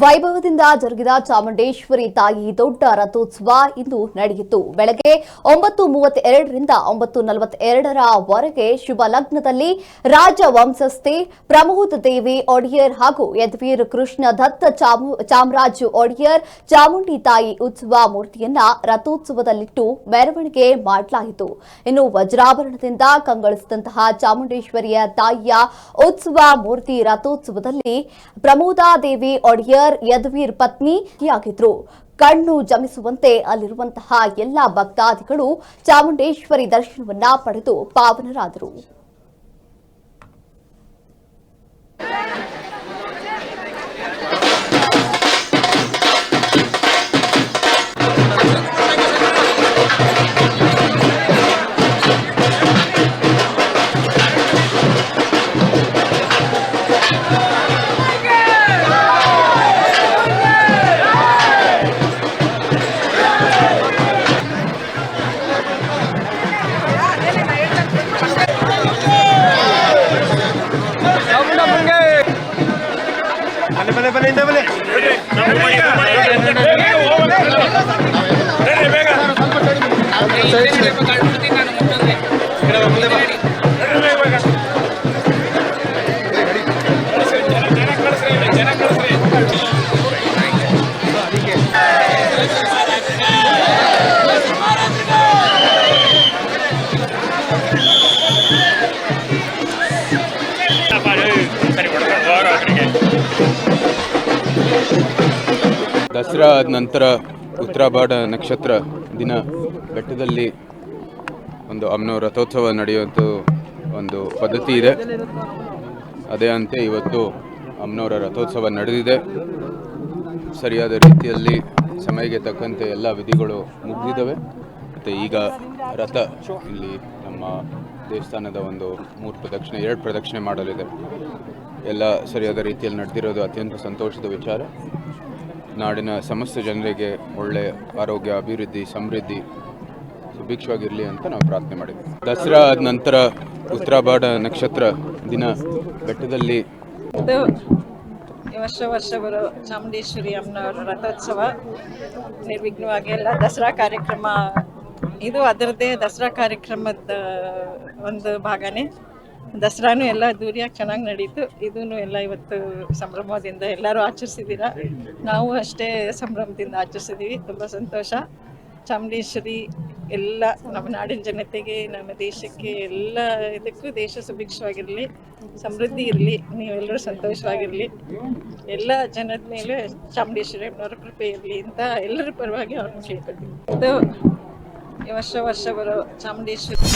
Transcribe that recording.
ವೈಭವದಿಂದ ಜರುಗಿದ ಚಾಮುಂಡೇಶ್ವರಿ ತಾಯಿ ದೊಡ್ಡ ರಥೋತ್ಸವ ಇಂದು ನಡೆಯಿತು. ಬೆಳಗ್ಗೆ 9:32ರಿಂದ 9:42ರವರೆಗೆ ಶುಭ ಲಗ್ನದಲ್ಲಿ ರಾಜವಂಶಸ್ಥೆ ಪ್ರಮೋದ ದೇವಿ ಒಡೆಯರ್ ಹಾಗೂ ಯದುವೀರ್ ಕೃಷ್ಣ ದತ್ತ ಚಾಮರಾಜ ಒಡೆಯರ್ ಚಾಮುಂಡಿ ತಾಯಿ ಉತ್ಸವ ಮೂರ್ತಿಯನ್ನ ರಥೋತ್ಸವದಲ್ಲಿಟ್ಟು ಮೆರವಣಿಗೆ ಮಾಡಲಾಯಿತು. ಇನ್ನು ವಜ್ರಾಭರಣದಿಂದ ಕಂಗೊಳಿಸಿದಂತಹ ಚಾಮುಂಡೇಶ್ವರಿಯ ತಾಯಿಯ ಉತ್ಸವ ಮೂರ್ತಿ ರಥೋತ್ಸವದಲ್ಲಿ ಪ್ರಮೋದಾ ದೇವಿ ಒಡೆಯರ್ ಯದುವೀರ್ ಪತ್ನಿಯಾಗಿದ್ರು. ಕಣ್ಣು ಜಮಿಸುವಂತೆ ಅಲ್ಲಿರುವಂತಹ ಎಲ್ಲ ಭಕ್ತಾದಿಗಳು ಚಾಮುಂಡೇಶ್ವರಿ ದರ್ಶನವನ್ನ ಪಡೆದು ಪಾವನರಾದರು. ದಸರಾ ಆದ ನಂತರ ಉತ್ತರಾಭಾಡ ನಕ್ಷತ್ರ ದಿನ ಬೆಟ್ಟದಲ್ಲಿ ಒಂದು ಅಮ್ಮನವರ ರಥೋತ್ಸವ ನಡೆಯುವಂಥ ಒಂದು ಪದ್ಧತಿ ಇದೆ. ಅದೇ ಅಂತೆ ಇವತ್ತು ಅಮ್ಮನವರ ರಥೋತ್ಸವ ನಡೆದಿದೆ. ಸರಿಯಾದ ರೀತಿಯಲ್ಲಿ ಸಮಯಕ್ಕೆ ತಕ್ಕಂತೆ ಎಲ್ಲ ವಿಧಿಗಳು ಮುಗಿದಿದ್ದಾವೆ. ಮತ್ತು ಈಗ ರಥ ಇಲ್ಲಿ ನಮ್ಮ ದೇವಸ್ಥಾನದ ಒಂದು 3 ಪ್ರದಕ್ಷಿಣೆ 2 ಪ್ರದಕ್ಷಿಣೆ ಮಾಡಲಿದೆ. ಎಲ್ಲ ಸರಿಯಾದ ರೀತಿಯಲ್ಲಿ ನಡೆದಿರೋದು ಅತ್ಯಂತ ಸಂತೋಷದ ವಿಚಾರ. ನಾಡಿನ ಸಮಸ್ತ ಜನರಿಗೆ ಒಳ್ಳೆಯ ಆರೋಗ್ಯ, ಅಭಿವೃದ್ಧಿ, ಸಮೃದ್ಧಿ ಸುಭಿಕ್ಷವಾಗಿರಲಿ ಅಂತ ನಾವು ಪ್ರಾರ್ಥನೆ ಮಾಡಿದ್ವಿ. ದಸರಾ ಆದ ನಂತರ ಉತ್ತರಾಭಾಡ ನಕ್ಷತ್ರ ದಿನ ಬೆಟ್ಟದಲ್ಲಿ ವರ್ಷ ಬರೋ ಚಾಮುಂಡೇಶ್ವರಿ ಅಮ್ಮನವರ ರಥೋತ್ಸವ ನಿರ್ವಿಘ್ನವಾಗಿ ಎಲ್ಲ ದಸರಾ ಕಾರ್ಯಕ್ರಮ ಇದು ಅದರದ್ದೇ ದಸರಾ ಕಾರ್ಯಕ್ರಮದ ಒಂದು ಭಾಗನೇ. ದಸರಾನು ಎಲ್ಲ ದೂರಿಯಾಗಿ ಚೆನ್ನಾಗಿ ನಡೀತು. ಇದೂ ಎಲ್ಲ ಇವತ್ತು ಸಂಭ್ರಮದಿಂದ ಎಲ್ಲರೂ ಆಚರಿಸಿದ್ದೀರಾ. ನಾವು ಅಷ್ಟೇ ಸಂಭ್ರಮದಿಂದ ಆಚರಿಸಿದ್ದೀವಿ. ತುಂಬ ಸಂತೋಷ. ಚಾಮುಂಡೇಶ್ವರಿ ಎಲ್ಲ ನಮ್ಮ ನಾಡಿನ ಜನತೆಗೆ, ನಮ್ಮ ದೇಶಕ್ಕೆ, ಎಲ್ಲ ಇದಕ್ಕೂ ದೇಶ ಸುಭಿಕ್ಷವಾಗಿರಲಿ, ಸಮೃದ್ಧಿ ಇರಲಿ, ನೀವೆಲ್ಲರೂ ಸಂತೋಷವಾಗಿರಲಿ, ಎಲ್ಲ ಜನದ ಮೇಲೆ ಚಾಮುಂಡೇಶ್ವರಿ ಅಮ್ಮನವರ ಕೃಪೆ ಇರಲಿ ಅಂತ ಎಲ್ಲರ ಪರವಾಗಿ ಅವ್ರನ್ನ ಕೇಳ್ಕೊತೀವಿ. ಇದು ವರ್ಷ ಬರೋ ಚಾಮುಂಡೇಶ್ವರಿ